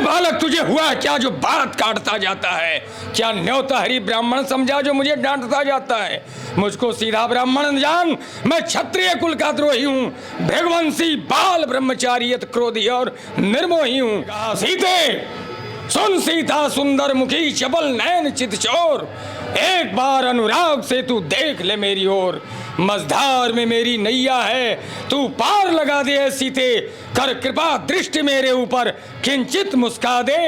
बालक तुझे हुआ क्या जो बात काटता जाता है? क्या न्योता हरि ब्राह्मण समझा जो मुझे डांटता जाता है? मुझको सीधा ब्राह्मण जान, मैं क्षत्रिय कुल का द्रोही हूँ, भृगवंशी बाल ब्रह्मचारियत क्रोधी और निर्मोही हूँ। सीते सुन सीता सुंदर मुखी चपल नैन चितचोर, एक बार अनुराग से तू देख ले मेरी ओर। मझधार में मेरी नैया है, तू पार लगा दे सीते, कर कृपा दृष्टि मेरे ऊपर किंचित मुस्का दे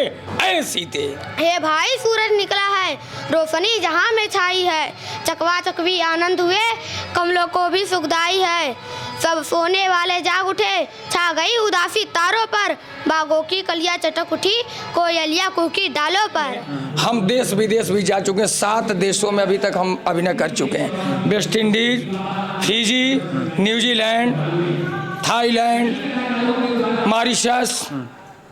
ऐ सीते। हे भाई सूरज निकला है, रोशनी जहाँ में छाई है, चकवा चकवी आनंद हुए, कमलों को भी सुखदाई है। सब सोने वाले जाग उठे, छा गई उदासी तारों पर, बागों की कलियां चटक उठी, कोयलिया कूकी डालों पर। हम देश विदेश भी जा चुके हैं, 7 देशों में अभी तक हम अभिनय कर चुके हैं। West Indies, Fiji, New Zealand, Thailand, Mauritius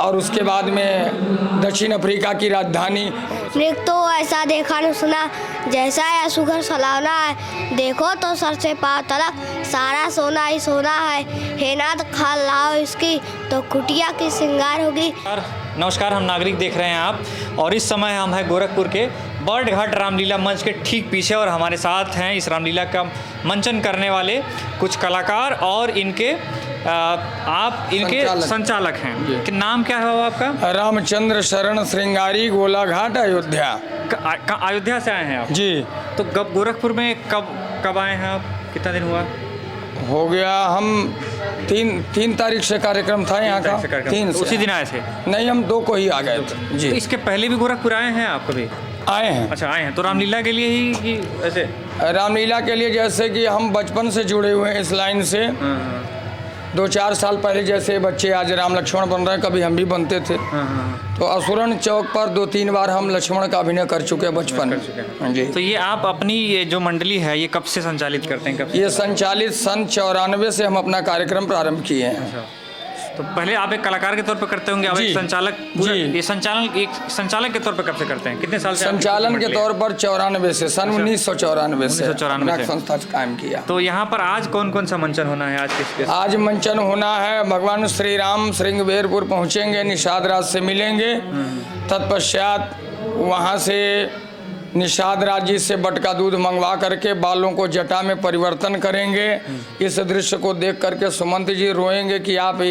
और उसके बाद में दक्षिण अफ्रीका की राजधानी। मृग तो ऐसा देखा न सुना, जैसा है सुघर सलावना है, देखो तो सर से पाँव तलक सारा सोना ही सोना है। हे नाथ खाल लाओ इसकी, तो कुटिया की श्रृंगार होगी। नमस्कार, हम नागरिक देख रहे हैं आप, और इस समय हम हैं गोरखपुर के बर्ड घाट रामलीला मंच के ठीक पीछे, और हमारे साथ हैं इस रामलीला का मंचन करने वाले कुछ कलाकार और इनके आप इनके संचालक हैं। कि नाम क्या है आपका? रामचंद्र शरण श्रृंगारी, गोलाघाट, अयोध्या। अयोध्या से आए हैं आप जी। तो गोरखपुर में कब आए हैं आप? कितना दिन हुआ? हो गया, हम 3 तारीख से कार्यक्रम था यहाँ का। 3 से उसी दिन आए थे? नहीं, हम 2 को ही आ गए थे जी। तो इसके पहले भी गोरखपुर आए हैं आप कभी? आए हैं। अच्छा, आए हैं। तो रामलीला के लिए ही कि ऐसे? रामलीला के लिए जैसे कि हम बचपन से जुड़े हुए हैं इस लाइन से। 2-4 साल पहले जैसे बच्चे आज राम लक्ष्मण बन रहे हैं, कभी हम भी बनते थे। तो असुरन चौक पर 2-3 बार हम लक्ष्मण का अभिनय कर चुके हैं बचपन में जी। तो ये आप अपनी ये जो मंडली है ये कब से संचालित करते हैं? कब से? ये संचालित सन 94 से हम अपना कार्यक्रम प्रारंभ किए हैं। तो पहले आप एक कलाकार के तौर पर करते होंगे, अब एक संचालक जी। ये संचालक के तौर पर कब से करते हैं? कितने साल से? संचालन के तौर पर 94 से, सन 1994 से संस्था कायम किया। तो यहाँ पर आज कौन कौन सा मंचन होना है? आज मंचन होना है, भगवान श्री राम श्रृंगबेरपुर पहुँचेंगे, निषाद राज से मिलेंगे, तत्पश्चात वहाँ से निषाद राज जी से बटका दूध मंगवा करके बालों को जटा में परिवर्तन करेंगे। इस दृश्य को देख करके सुमंत जी रोएंगे कि आप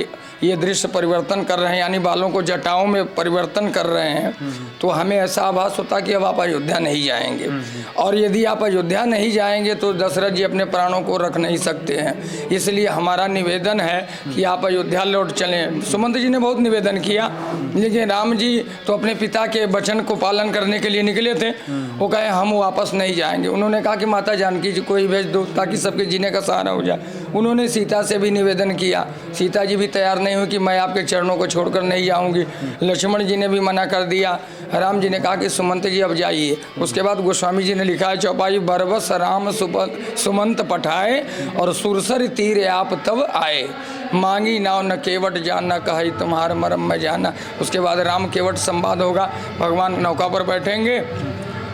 ये दृश्य परिवर्तन कर रहे हैं, यानी बालों को जटाओं में परिवर्तन कर रहे हैं। तो हमें ऐसा आभास होता कि अब आप अयोध्या नहीं जाएंगे, और यदि आप अयोध्या नहीं जाएंगे तो दशरथ जी अपने प्राणों को रख नहीं सकते हैं। इसलिए हमारा निवेदन है कि आप अयोध्या लौट चलें। सुमंत जी ने बहुत निवेदन किया, लेकिन राम जी तो अपने पिता के वचन को पालन करने के लिए निकले थे। वो कहे हम वापस नहीं जाएंगे। उन्होंने कहा कि माता जानकी जी को ही भेज दो ताकि सबके जीने का सहारा हो जाए। उन्होंने सीता से भी निवेदन किया, सीता जी भी तैयार नहीं हुई कि मैं आपके चरणों को छोड़कर नहीं जाऊंगी। लक्ष्मण जी ने भी मना कर दिया। राम जी ने कहा कि सुमंत जी अब जाइए। उसके बाद गोस्वामी जी ने लिखा है चौपाई, बरबस राम सुमंत पठाए और सुरसर तीर आप तब आए, मांगी नाव न केवट जाना कही तुम्हार मरम में जाना। उसके बाद राम केवट संवाद होगा, भगवान नौका पर बैठेंगे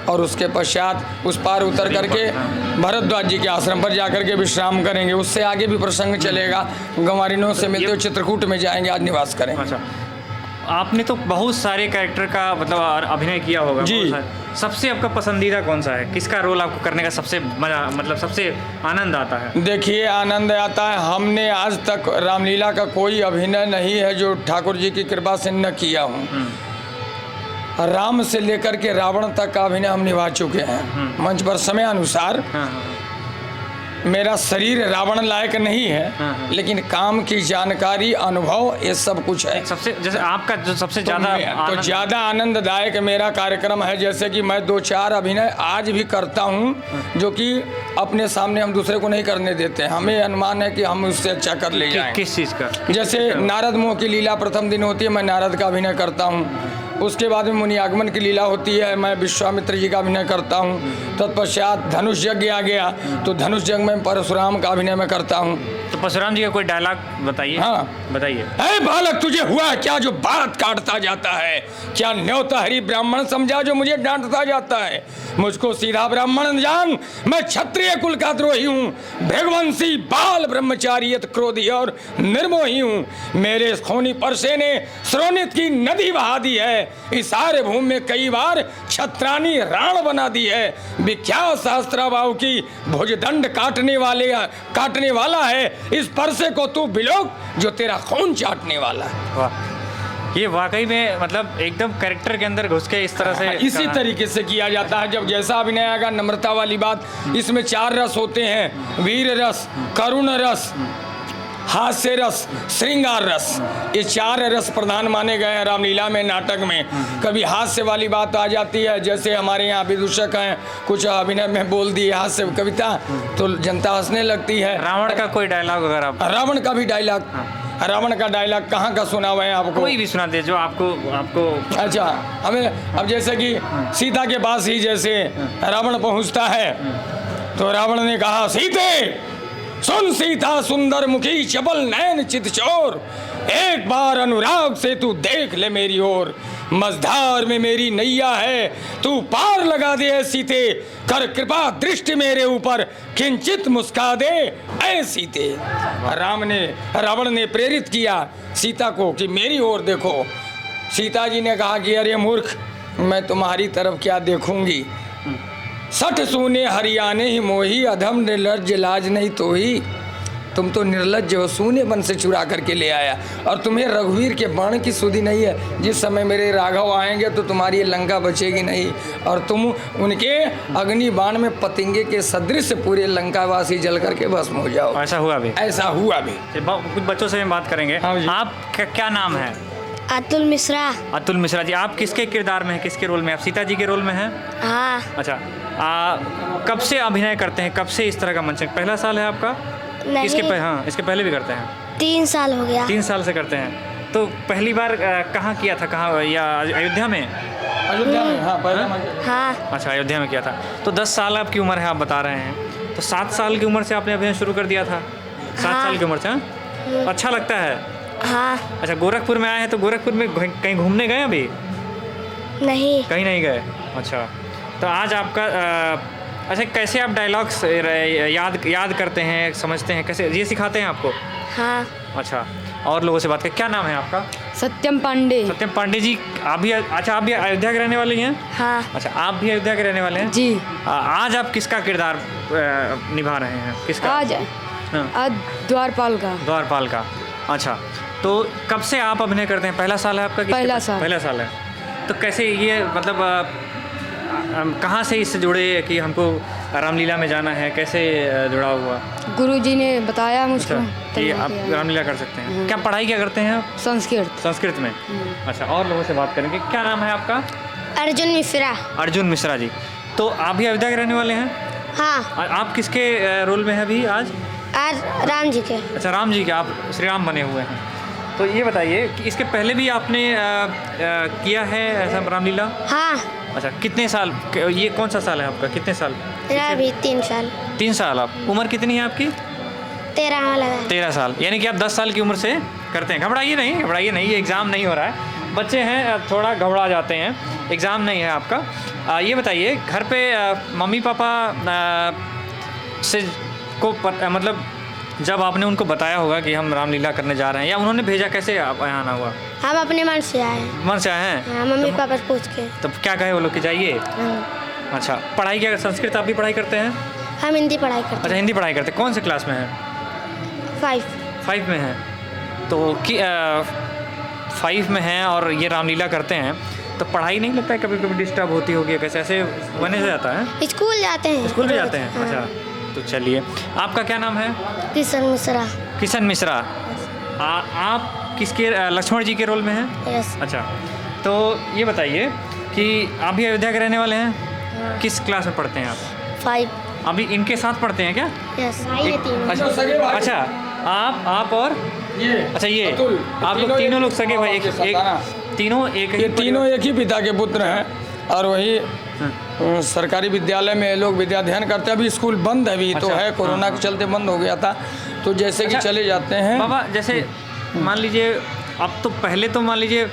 और उसके पश्चात उस पार उतर करके भरद्वाज जी के आश्रम पर जाकर के विश्राम करेंगे। उससे आगे भी प्रसंग चलेगा, गंवारिनों से मिलते हुए चित्रकूट में जाएंगे, आज निवास करेंगे। अच्छा, आपने तो बहुत सारे कैरेक्टर का मतलब अभिनय किया होगा जी। सबसे आपका पसंदीदा कौन सा है? किसका रोल आपको करने का सबसे मजा, मतलब सबसे आनंद आता है? देखिए, आनंद आता है, हमने आज तक रामलीला का कोई अभिनय नहीं है जो ठाकुर जी की कृपा से न किया हूँ। राम से लेकर के रावण तक का अभिनय हम निभा चुके हैं मंच पर। समय अनुसार मेरा शरीर रावण लायक नहीं है, लेकिन काम की जानकारी, अनुभव, ये सब कुछ है। सबसे जैसे आपका जो सबसे ज़्यादा आनंददायक मेरा कार्यक्रम है, जैसे कि मैं 2-4 अभिनय आज भी करता हूँ जो कि अपने सामने हम दूसरे को नहीं करने देते। हमें अनुमान है कि हम उससे अच्छा कर ले जाएं। किस चीज़ का? जैसे नारद मोह की लीला प्रथम दिन होती है, मैं नारद का अभिनय करता हूँ। उसके बाद में मुनि आगमन की लीला होती है, मैं विश्वामित्र जी का अभिनय करता हूँ। तत्पश्चात धनुष यज्ञ आ गया, तो धनुष यज्ञ में परशुराम का अभिनय मैं करता हूँ। तो परशुराम जी का कोई डायलॉग बताइए। हाँ बताइए। अरे बालक, तुझे हुआ क्या जो बात काटता जाता है? क्या न्योता हरि ब्राह्मण समझा जो मुझे डांटता जाता है? मुझको सीधा ब्राह्मण जान, मैं क्षत्रिय कुल का द्रोही हूँ, भृगवंशी बाल ब्रह्मचारी क्रोधी और निर्मोही हूँ। मेरे खूनी परसे ने श्रोणित की नदी बहा दी है, इस सारे भूमि में कई बार छत्रानी राण बना दी है। विख्यात शास्त्राबाहु की भुजदंड काटने वाला है, इस परसे को तू बिलोक जो तेरा खून चाटने वाला है। वाह, ये वाकई में मतलब एकदम कैरेक्टर के अंदर घुस के इस तरह से इसी तरीके से किया जाता है। जब जैसा अभिनय आएगा, नम्रता वाली बात, इसमें 4 रस होते हैं, वीर रस, करुण रस, हास्य रस, श्रृंगार रस। ये 4 रस प्रधान माने गए हैं रामलीला में, नाटक में। कभी हास्य वाली बात आ जाती है, जैसे हमारे यहाँ विदूषक हैं, कुछ अभिनय में बोल दिए हास्य कविता, तो जनता हंसने लगती है। रावण का कोई डायलॉग अगर आप, रावण का भी डायलॉग, रावण का डायलॉग कहाँ का सुना हुआ है आपको? कोई भी सुना दे जो आपको अच्छा, हमें अब जैसे कि सीता के पास ही जैसे रावण पहुंचता है, तो रावण ने कहा, सीते सुन सीता सुंदर मुखी चपल नैन चितचोर, एक बार अनुराग से तू देख ले मेरी ओर, मझधार में मेरी नैया है, तू पार लगा दे सीते, कर कृपा दृष्टि मेरे ऊपर, किंचित मुस्का दे ऐ सीते। रावण ने प्रेरित किया सीता को कि मेरी ओर देखो। सीता जी ने कहा कि अरे मूर्ख, मैं तुम्हारी तरफ क्या देखूंगी? 60 सूने हरियाणे ही मोही, अधम निर्लज्ज लाज नहीं तो ही। तुम तो निर्लज्ज हो, सूने बन से चुरा करके ले आया, और तुम्हें रघुवीर के बाण की सुधि नहीं है। जिस समय मेरे राघव आएंगे तो तुम्हारी ये लंका बचेगी नहीं, और तुम उनके अग्नि बाण में पतंगे के सदृश पूरे लंकावासी जल करके भस्म हो जाओ। ऐसा हुआ भी? ऐसा हुआ भी। कुछ बच्चों से बात करेंगे। हाँ जी। आप क्या नाम है? अतुल मिश्रा। अतुल मिश्रा जी, आप किसके किरदार में हैं, किसके रोल में? आप सीता जी के रोल में हैं? हाँ। अच्छा, कब से अभिनय करते हैं, कब से इस तरह का मंचन? पहला साल है आपका? नहीं। इसके पहले भी करते हैं? 3 साल हो गया। 3 साल से करते हैं। तो पहली बार कहाँ किया था, कहाँ, या अयोध्या में? अयोध्या में, हाँ पहले। हाँ। अच्छा, अयोध्या में किया था। तो 10 साल आपकी उम्र है, आप बता रहे हैं, तो 7 साल की उम्र से आपने अभिनय शुरू कर दिया था? 7 साल की उम्र से? हाँ, अच्छा लगता है? हाँ। अच्छा, गोरखपुर में आए हैं, तो गोरखपुर में कहीं घूमने गए अभी? नहीं। कहीं नहीं गए। अच्छा, तो आज आपका अच्छा, कैसे आप डायलॉग्स याद करते हैं, समझते हैं, कैसे ये सिखाते हैं आपको? हाँ। अच्छा, और लोगों से बात करें। क्या नाम है आपका? सत्यम पांडे। सत्यम पांडे जी, आप भी, अच्छा आप भी अयोध्या के रहने वाले हैं? हाँ। अच्छा, आप भी अयोध्या के रहने वाले हैं जी। आज आप किसका किरदार निभा रहे हैं, किसका? आज द्वारपाल का। द्वारपाल का। अच्छा, तो कब से आप अभिनय करते हैं? पहला साल है आपका? पहला साल। पहला साल है। तो कैसे ये मतलब कहाँ से इससे जुड़े कि हमको रामलीला में जाना है, कैसे जुड़ा हुआ? गुरुजी ने बताया मुझको। अच्छा, कि आप रामलीला कर सकते हैं। क्या पढ़ाई क्या करते हैं आप? संस्कृत। संस्कृत में। अच्छा, और लोगों से बात करेंगे। क्या नाम है आपका? अर्जुन मिश्रा। अर्जुन मिश्रा जी, तो आप भी अयोध्या के रहने वाले हैं? हाँ। आप किसके रोल में हैं अभी आज? आज राम जी के। अच्छा, राम जी के, आप श्री राम बने हुए हैं। तो ये बताइए कि इसके पहले भी आपने किया है ऐसा रामलीला? हाँ। अच्छा, कितने साल, ये कौन सा साल है आपका, कितने साल? मेरा अभी 3 साल। 3 साल। आप उम्र कितनी है आपकी? 13 लगा है। 13 साल, यानी कि आप 10 साल की उम्र से करते हैं। घबराइए नहीं, ये एग्ज़ाम नहीं हो रहा है, बच्चे हैं थोड़ा घबरा जाते हैं, एग्ज़ाम नहीं है आपका। ये बताइए, घर पे मम्मी पापा से को मतलब जब आपने उनको बताया होगा कि हम रामलीला करने जा रहे हैं, या उन्होंने भेजा, कैसे आप यहाँ आना हुआ? हम अपने मन से आए। मन से आए हैं? हाँ, मम्मी पापा से पूछ के। तब क्या कहे वो लोग कि जाइए? हाँ। अच्छा, पढ़ाई क्या, संस्कृत आप भी पढ़ाई करते हैं? हम हिंदी पढ़ाई करते अच्छा, हिंदी पढ़ाई करते हैं। कौन से क्लास में हैं? 5 में हैं। तो 5 में हैं और ये रामलीला करते हैं, तो पढ़ाई नहीं लगता है कभी कभी डिस्टर्ब होती होगी? कैसे ऐसे बने से जाता है? स्कूल जाते हैं। स्कूल भी जाते हैं? हाँ। अच्छा, तो चलिए, आपका क्या नाम है? किशन मिश्रा। किशन मिश्रा। आप किसके, लक्ष्मण जी के रोल में हैं? यस। अच्छा, तो ये बताइए कि आप भी अयोध्या के रहने वाले हैं? किस क्लास में पढ़ते हैं आप? 5। अभी इनके साथ पढ़ते हैं क्या? यस। ये 3। अच्छा, आप और ये अच्छा, ये अतुल, आप लोग तीनों लोग सगे भाई, एक तीनों एक ही ये तीनों एक ही पिता के पुत्र हैं और वही सरकारी विद्यालय में ये लोग विद्याध्ययन करते हैं। अभी स्कूल बंद है, अभी तो अच्छा, है, कोरोना के चलते बंद हो गया था, तो जैसे कि चले जाते हैं। बाबा जैसे मान लीजिए अब तो पहले तो मान लीजिए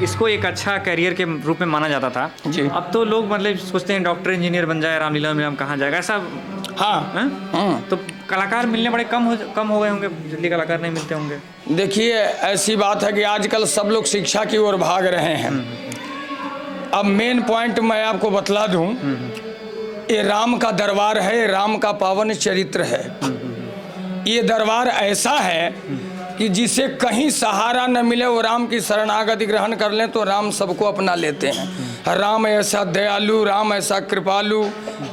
इसको एक अच्छा करियर के रूप में माना जाता था जी। अब तो लोग मतलब सोचते हैं डॉक्टर इंजीनियर बन जाए, रामलीला में हम कहाँ जाएगा ऐसा। हाँ, तो कलाकार मिलने बड़े कम हो गए होंगे, जल्दी कलाकार नहीं मिलते होंगे। देखिए ऐसी बात है कि आजकल सब लोग शिक्षा की ओर भाग रहे हैं। अब मेन पॉइंट मैं आपको बतला दूं, ये राम का दरबार है, राम का पावन चरित्र है। ये दरबार ऐसा है कि जिसे कहीं सहारा न मिले वो राम की शरणागति ग्रहण कर लें तो राम सबको अपना लेते हैं। राम ऐसा दयालु, राम ऐसा कृपालु,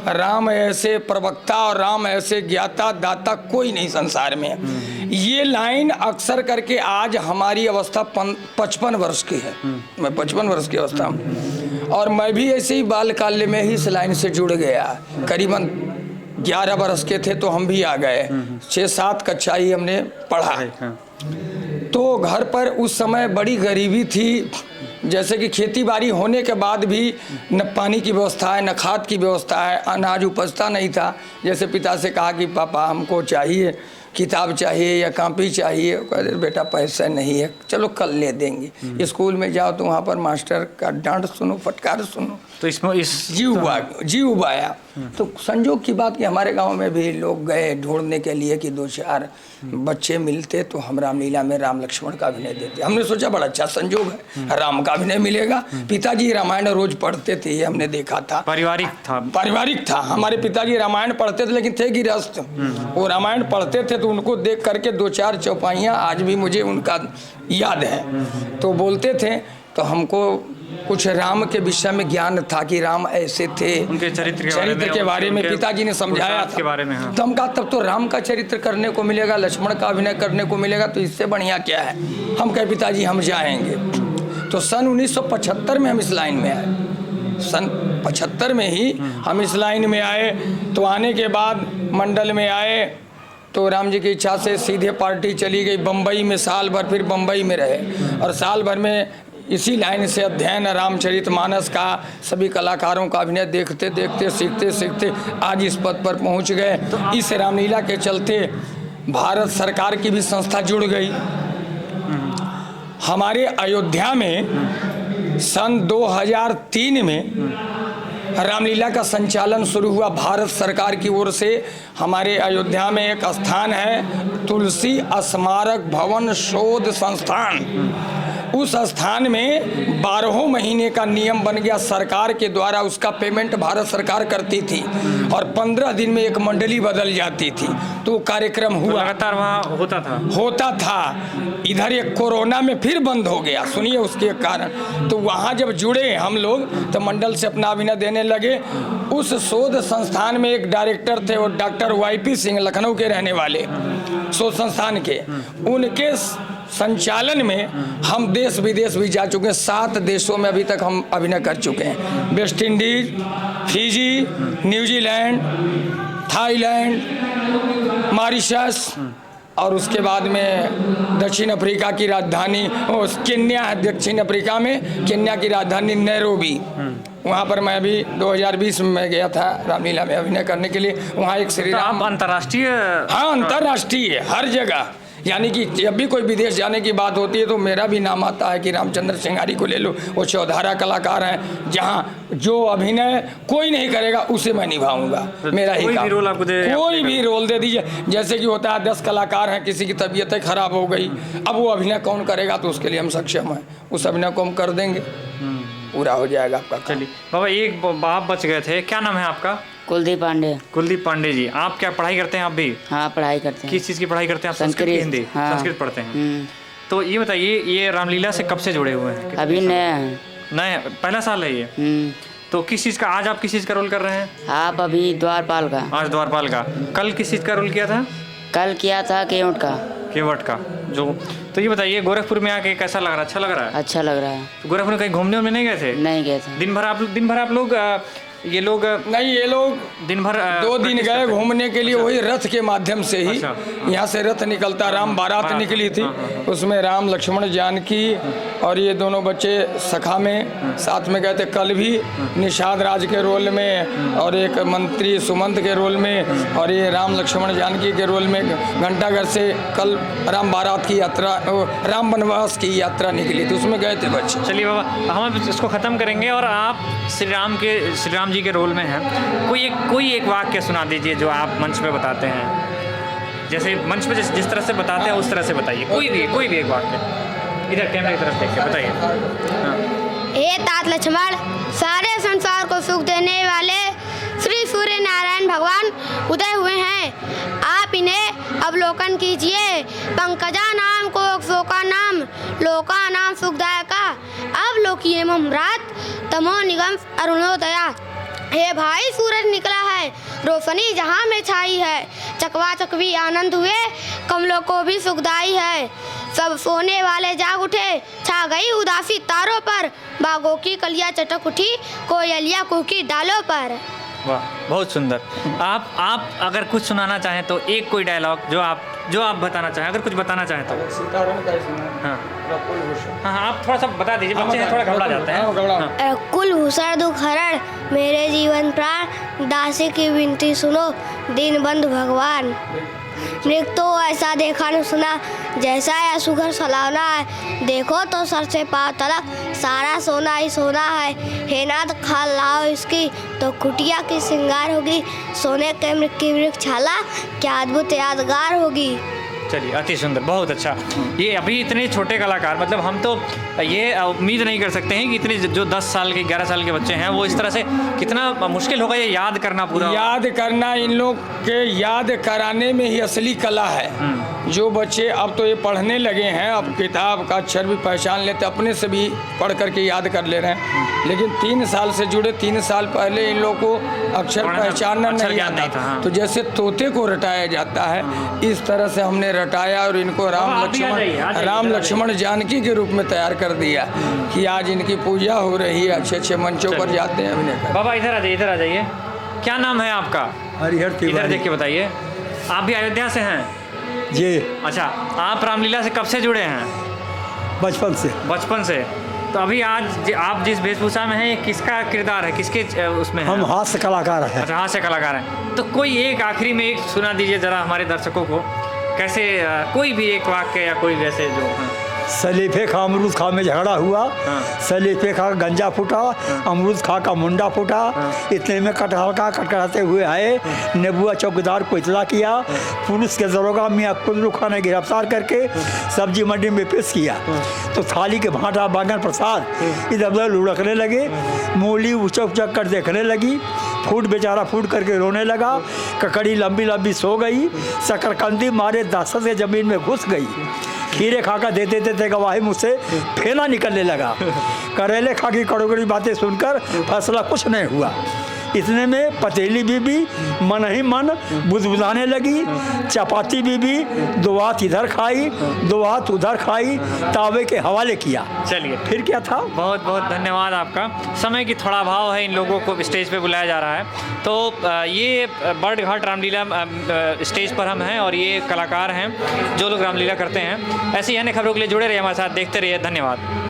राम ऐसे प्रवक्ता और राम ऐसे ज्ञाता दाता कोई नहीं संसार में। ये लाइन अक्सर करके आज हमारी अवस्था 55 वर्ष की है, मैं 55 वर्ष की अवस्था में, और मैं भी ऐसे ही बालकाल्य में ही इस लाइन से जुड़ गया। करीबन 11 वर्ष के थे तो हम भी आ गए, 6-7 कक्षा ही हमने पढ़ा। तो घर पर उस समय बड़ी गरीबी थी, जैसे कि खेती बाड़ी होने के बाद भी न पानी की व्यवस्था है, न खाद की व्यवस्था है, अनाज उपजता नहीं था। जैसे पिता से कहा कि पापा हमको चाहिए किताब चाहिए या कॉपी चाहिए, कहते बेटा पैसा नहीं है, चलो कल ले देंगे। स्कूल में जाओ तो वहाँ पर मास्टर का डांट सुनो, फटकार सुनो, तो इसमें जी उबाया। तो संजोग की बात कि हमारे गांव में भी लोग गए ढूंढने के लिए कि 2-4 बच्चे मिलते तो हम रामलीला में राम लक्ष्मण का अभिनय देते। हमने सोचा बड़ा अच्छा संजोग है, राम का अभिनय मिलेगा। पिताजी रामायण रोज पढ़ते थे, ये हमने देखा था, पारिवारिक था। हमारे पिताजी रामायण पढ़ते थे लेकिन थे गृहस्थ, वो रामायण पढ़ते थे तो उनको देख करके 2-4 चौपाइयाँ आज भी मुझे उनका याद है। तो बोलते थे तो हमको कुछ राम के विषय में ज्ञान था कि राम ऐसे थे, उनके चरित्र के बारे में पिताजी ने समझाया के बारे में। हाँ। तो हम कहा तब तो राम का चरित्र करने को मिलेगा, लक्ष्मण का अभिनय करने को मिलेगा, तो इससे बढ़िया क्या है। हम कहे पिताजी हम जाएंगे। तो सन 1975 में हम इस लाइन में आए, सन 75 में ही हम इस लाइन में आए। तो आने के बाद मंडल में आए तो राम जी की इच्छा से सीधे पार्टी चली गई बम्बई में, साल भर फिर बम्बई में रहे और साल भर में इसी लाइन से अध्ययन रामचरितमानस का, सभी कलाकारों का अभिनय देखते देखते सीखते सीखते आज इस पद पर पहुंच गए। इस रामलीला के चलते भारत सरकार की भी संस्था जुड़ गई। हमारे अयोध्या में सन 2003 में रामलीला का संचालन शुरू हुआ भारत सरकार की ओर से। हमारे अयोध्या में एक स्थान है तुलसी स्मारक भवन शोध संस्थान, उस स्थान में 12 महीने का नियम बन गया सरकार के द्वारा, उसका पेमेंट भारत सरकार करती थी और 15 दिन में एक मंडली बदल जाती थी। तो कार्यक्रम हुआ, लगातार वहाँ होता था। इधर एक कोरोना में फिर बंद हो गया, सुनिए उसके कारण। तो वहाँ जब जुड़े हम लोग तो मंडल से अपना अभिनय देने लगे। उस शोध संस्थान में एक डायरेक्टर थे, वो डॉक्टर YP सिंह, लखनऊ के रहने वाले, शोध संस्थान के। उनके संचालन में हम देश विदेश भी जा चुके हैं, 7 देशों में अभी तक हम अभिनय कर चुके हैं। West Indies, Fiji, New Zealand, Thailand, Mauritius और उसके बाद में दक्षिण अफ्रीका की राजधानी केन्या है, दक्षिण अफ्रीका में केन्या की राजधानी नैरोबी, वहाँ पर मैं भी 2020 में गया था रामलीला में अभिनय करने के लिए। वहाँ एक श्री राम अंतर्राष्ट्रीय, हाँ अंतर्राष्ट्रीय हर जगह, यानी कि जब भी कोई विदेश जाने की बात होती है तो मेरा भी नाम आता है कि रामचंद्र सिंगारी को ले लो, वो चौधारा कलाकार हैं, जहाँ जो अभिनय कोई नहीं करेगा उसे मैं निभाऊंगा, मेरा ही काम। कोई भी रोल दे दीजिए, जैसे कि होता है 10 कलाकार हैं, किसी की तबीयत खराब हो गई, अब वो अभिनय कौन करेगा, तो उसके लिए हम सक्षम हैं, उस अभिनय को हम कर देंगे, पूरा हो जाएगा आपका। चलिए बाबा, एक बाप बच गए थे, क्या नाम है आपका? कुलदीप पांडे। कुलदीप पांडे जी, आप क्या पढ़ाई करते हैं? आप भी? हाँ पढ़ाई करते हैं। किस चीज़ की पढ़ाई करते हैं आप? संस्कृत, हिंदी? हाँ। संस्कृत पढ़ते हैं। तो ये बताइए, ये रामलीला से कब से जुड़े हुए हैं? अभी नया है। नए, पहला साल है ये? तो किस चीज़ का, आज आप किस चीज़ का रोल कर रहे हैं? आप अभी द्वारपाल का। आज द्वारपाल का। कल किस चीज़ का रोल किया था? कल किया था केवट का। केवट का जो। तो ये बताइए, गोरखपुर में आके कैसा लग रहा है? अच्छा लग रहा है? अच्छा लग रहा है। तो गोरखपुर में कहीं घूमने में नहीं गए थे? नहीं गए थे। दिन भर आप लोग ये लोग नहीं, ये लोग दिन भर 2 दिन गए घूमने के लिए। वही रथ के माध्यम से ही यहाँ से रथ निकलता, राम बारात निकली थी, उसमें राम लक्ष्मण जानकी और ये दोनों बच्चे सखा में साथ में गए थे। कल भी निषाद राज के रोल में और एक मंत्री सुमंत के रोल में और ये राम लक्ष्मण जानकी के रोल में घंटाघर से कल राम बारात की यात्रा, राम वनवास की यात्रा निकली थी, उसमें गए थे बच्चे। चलिए बाबा, हम इसको ख़त्म करेंगे और आप श्री राम जी के रोल में हैं। कोई एक वाक्य सुना दीजिए जो आप मंच पे बताते हैं, जैसे मंच पे जिस तरह से बताते हैं उस तरह से बताइए। कोई भी एक वाक्य, इधर कैमरे की तरफ देख के बताइए। हाँ। हे तात लक्ष्मण, सारे संसार को सुख देने वाले श्री सूर्य नारायण भगवान उदय हुए हैं। आप इन्हें अवलोकन कीजिए। पंकजा नाम को शोका नाम, लोका नाम सुखदायका, अवलोकिये मम रात, तमो निगम अरुणोदया। हे भाई, सूरज निकला है, रोशनी जहाँ में छाई है, चकवा चकवी आनंद हुए, कमलों को भी सुखदाई है। सब सोने वाले जाग उठे, छा गई उदासी तारों पर, बागों की कलियां चटक उठी, कोयलियां कूकी डालों पर। वाह, बहुत सुंदर। आप अगर कुछ सुनाना चाहें तो एक कोई डायलॉग जो आप बताना चाहें, अगर कुछ बताना चाहें तो। हाँ हाँ, आप थोड़ा सा बता दीजिए, बच्चे हैं थोड़ा घबरा जाते हैं। कुलभूषण दुख हरण मेरे जीवन प्राण, दासी की विनती सुनो दीन बंधु भगवान। मृग तो ऐसा देखा न सुना, जैसा या सुघर सलावना है, देखो तो सर से पाँव तलक सारा सोना ही सोना है। हे नाथ खाल लाओ इसकी, तो कुटिया की श्रृंगार होगी, सोने के मृग की वृक्षशाला क्या अद्भुत यादगार होगी। चलिए, अति सुंदर, बहुत अच्छा। ये अभी इतने छोटे कलाकार, मतलब हम तो ये उम्मीद नहीं कर सकते हैं कि इतने जो 10 साल के 11 साल के बच्चे हैं वो इस तरह से, कितना मुश्किल होगा ये याद करना पूरा। याद करना, इन लोग के याद कराने में ही असली कला है। जो बच्चे अब तो ये पढ़ने लगे हैं, अब किताब का अक्षर भी पहचान लेते, अपने से भी पढ़ करके याद कर ले रहे हैं, लेकिन 3 साल से जुड़े, 3 साल पहले इन लोग को अक्षर पहचानना नहीं आता था। हाँ। तो जैसे तोते को रटाया जाता है, इस तरह से हमने रटाया और इनको राम लक्ष्मण जानकी के रूप में तैयार कर दिया कि आज इनकी पूजा हो रही है, अच्छे अच्छे मंचों पर जाते हैं अभिनय कर। बाबा इधर आ जाइए। क्या नाम है आपका? हरिहर तिवारी। इधर देख के बताइए। आप भी अयोध्या से हैं जी? अच्छा, आप रामलीला से कब से जुड़े हैं? बचपन से। तो अभी आज आप जिस वेशभूषा में हैं, ये किसका किरदार है, किसके उसमें है? हम हास्य कलाकार हैं। अच्छा, हास्य कलाकार हैं। तो कोई एक आखिरी में एक सुना दीजिए जरा हमारे दर्शकों को, कैसे कोई भी एक वाक्य या कोई वैसे जो। सलीफे खा अमरूद खा में झगड़ा हुआ, सलीफे खा गंजा फूटा, अमरूद खा का मुंडा फूटा, इतने में कटहल का कटकटाते हुए आए, नेबुआ चौकीदार को इतला किया, पुलिस के दरोगा मियाँ कुल्लू खान ने गिरफ्तार करके सब्जी मंडी में पेश किया। तो थाली के भाटा बांगन प्रसाद इधर उधर लुढ़कने लगे, मूली उचक उचक कर देखने लगी, फूट बेचारा फूट करके रोने लगा, ककड़ी लंबी लंबी सो गई, शकरकंदी मारे दासत से ज़मीन में घुस गई, खीरे खा कर देते थे गवाही मुझसे फेना निकलने लगा, करेले खा की कड़ोकड़ी बातें सुनकर फैसला कुछ नहीं हुआ। इतने में पतेली बीबी मन ही मन बुदबुदाने लगी, चपाती बीबी 2 हाथ इधर खाई 2 हाथ उधर खाई, तावे के हवाले किया। चलिए, फिर क्या था? बहुत बहुत धन्यवाद आपका। समय की थोड़ा अभाव है, इन लोगों को स्टेज पे बुलाया जा रहा है। तो ये बर्डघाट रामलीला स्टेज पर हम हैं और ये कलाकार हैं जो लोग रामलीला करते हैं। ऐसी अन्य खबरों के लिए जुड़े रहिए हमारे साथ, देखते रहिए। धन्यवाद।